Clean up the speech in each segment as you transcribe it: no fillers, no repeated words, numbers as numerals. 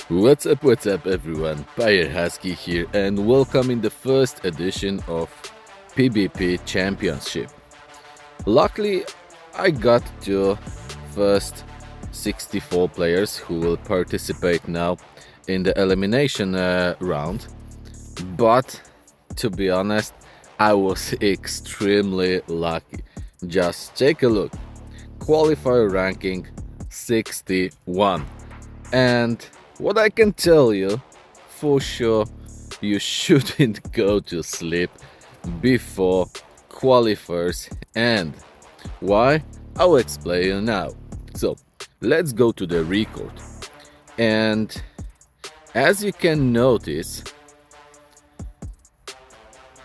What's up everyone, Pyre Husky here and welcome in the first edition of PvP Championship. Luckily, I got to first 64 players who will participate now in the elimination round, but to be honest, I was extremely lucky. Just take a look, qualifier ranking 61, and what I can tell you, for sure, you shouldn't go to sleep before qualifiers end. Why? I'll explain you now. So, let's go to the record. And as you can notice,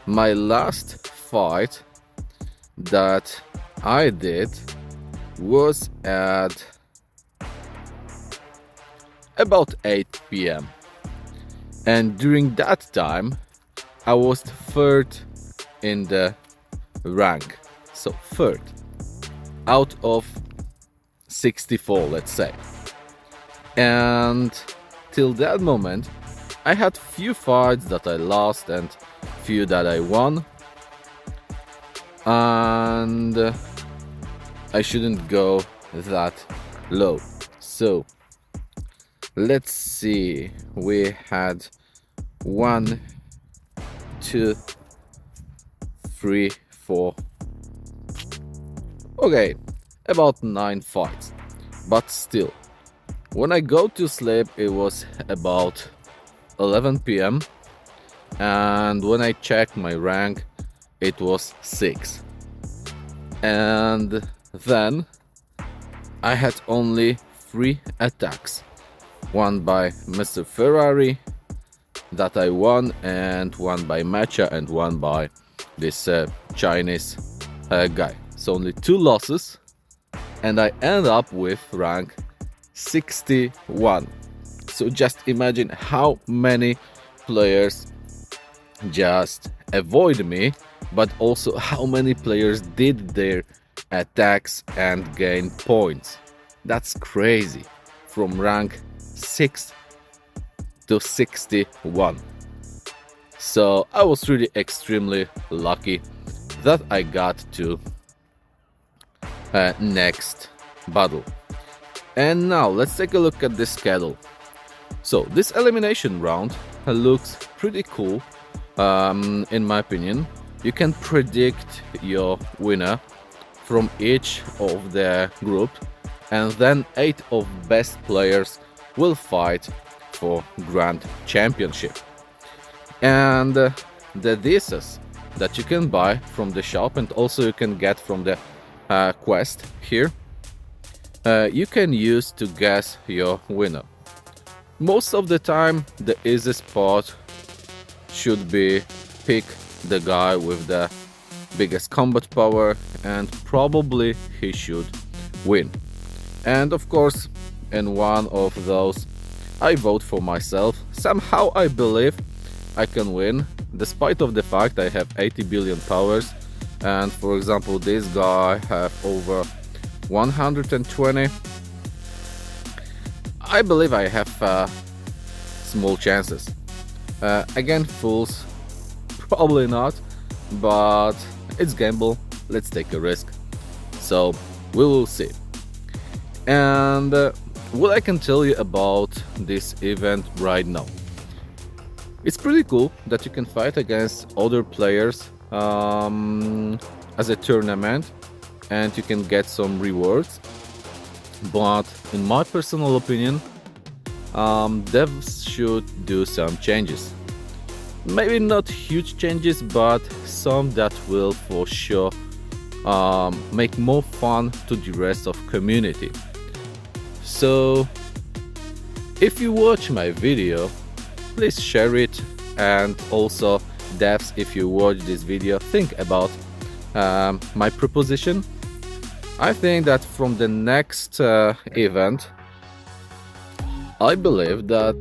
my last fight that I did was at about 8 p.m. and during that time I was third in the rank, so third out of 64, let's say. And till that moment I had few fights that I lost and few that I won, and I shouldn't go that low. So let's see, we had 1, 2, 3, 4, okay, about 9 fights. But still, when I go to sleep it was about 11 p.m. and when I checked my rank it was 6. And then I had only 3 attacks. One by Mr. Ferrari that I won, and one by Matcha, and one by this Chinese guy. So only 2 losses, and I end up with rank 61. So just imagine how many players just avoid me, but also how many players did their attacks and gain points. That's crazy. From rank 6 to 61. So I was really extremely lucky that I got to next battle. And now let's take a look at this schedule. So this elimination round looks pretty cool, in my opinion. You can predict your winner from each of the group, and then 8 of best players will fight for Grand Championship. And the discs that you can buy from the shop, and also you can get from the quest here, you can use to guess your winner. Most of the time the easiest part should be pick the guy with the biggest combat power, and probably he should win. And of course, in one of those I vote for myself. Somehow I believe I can win, despite of the fact I have 80 billion powers, and for example this guy have over 120. I believe I have small chances. Again, fools, probably not, but it's gamble, let's take a risk. So we will see. And what I can tell you about this event right now, it's pretty cool that you can fight against other players as a tournament, and you can get some rewards. But in my personal opinion, devs should do some changes. Maybe not huge changes, but some that will for sure make more fun to the rest of community. So if you watch my video, please share it, and also devs, if you watch this video, think about my proposition. I think that from the next event, I believe that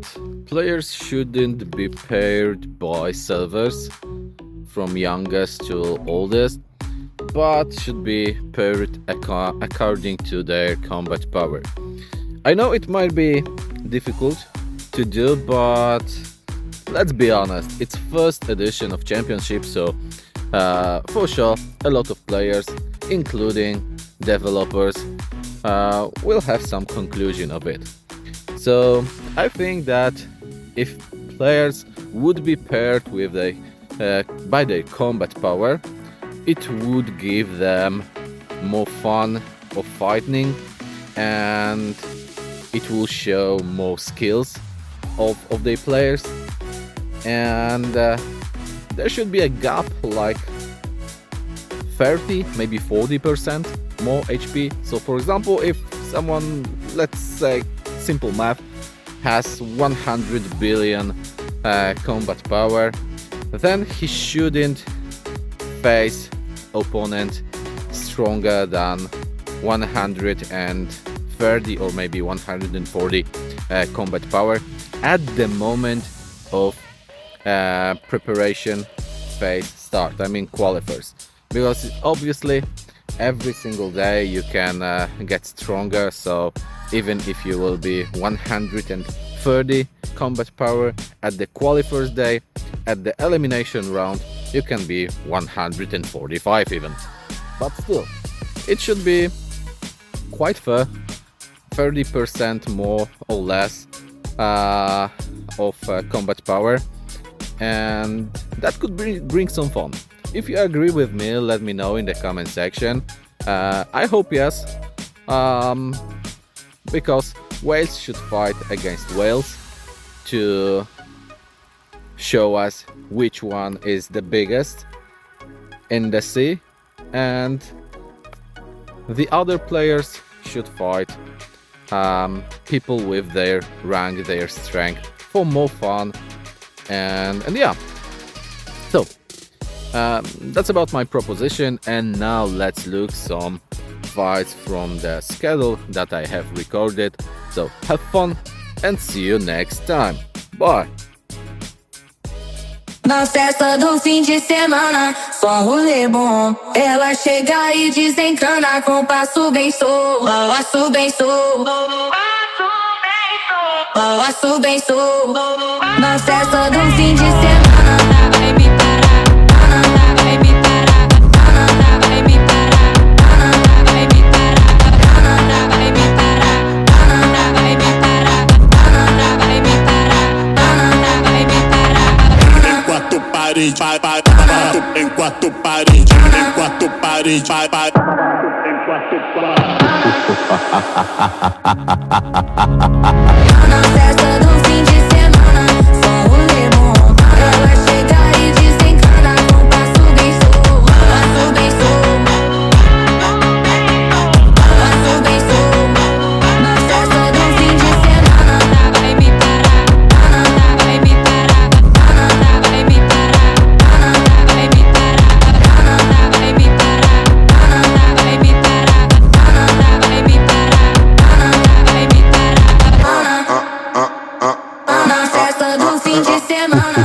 players shouldn't be paired by servers from youngest to oldest, but should be paired according to their combat power. I know it might be difficult to do, but let's be honest, it's first edition of Championship, so for sure a lot of players, including developers, will have some conclusion of it. So I think that if players would be paired with by their combat power, it would give them more fun of fighting, and it will show more skills of their players, and there should be a gap like 30, maybe 40% more HP. So for example, if someone, let's say simple math, has 100 billion combat power, then he shouldn't face opponent stronger than 130 or maybe 140 combat power at the moment of preparation phase start, I mean qualifiers, because obviously every single day you can get stronger. So even if you will be 130 combat power at the qualifiers day, at the elimination round you can be 145 even. But still, it should be quite fair, 30% more or less of combat power, and that could bring some fun. If you agree with me, let me know in the comment section. I hope yes, because whales should fight against whales to show us which one is the biggest in the sea, and the other players should fight people with their rank, their strength, for more fun, and yeah. So that's about my proposition, and now let's look some fights from the schedule that I have recorded. So have fun and see you next time. Bye. Na festa do fim de semana, só rolê bom. Ela chega e desencana com passo bem solto. Passo bem solto. Passo bem solto. Na festa do fim de semana, vai me parar. Vai me parar. Vai me parar. Vai me parar. Vai me parar. Vai me parar. Vai me parar. Vai me parar. Enquanto parede, vai, enquanto parede, enquanto parede, vai, enquanto parede. Na festa do fim de semana, só rolê bom. Ela chega e desencana com passo bem solto. Passo bem solto. Passo bem solto. Na festa do fim de semana, vai me parar. Vai me parar. Vai me parar. Vai me parar. Vai me parar. Vai me parar. Vai me parar. Vai me parar. Na festa do fim de semana.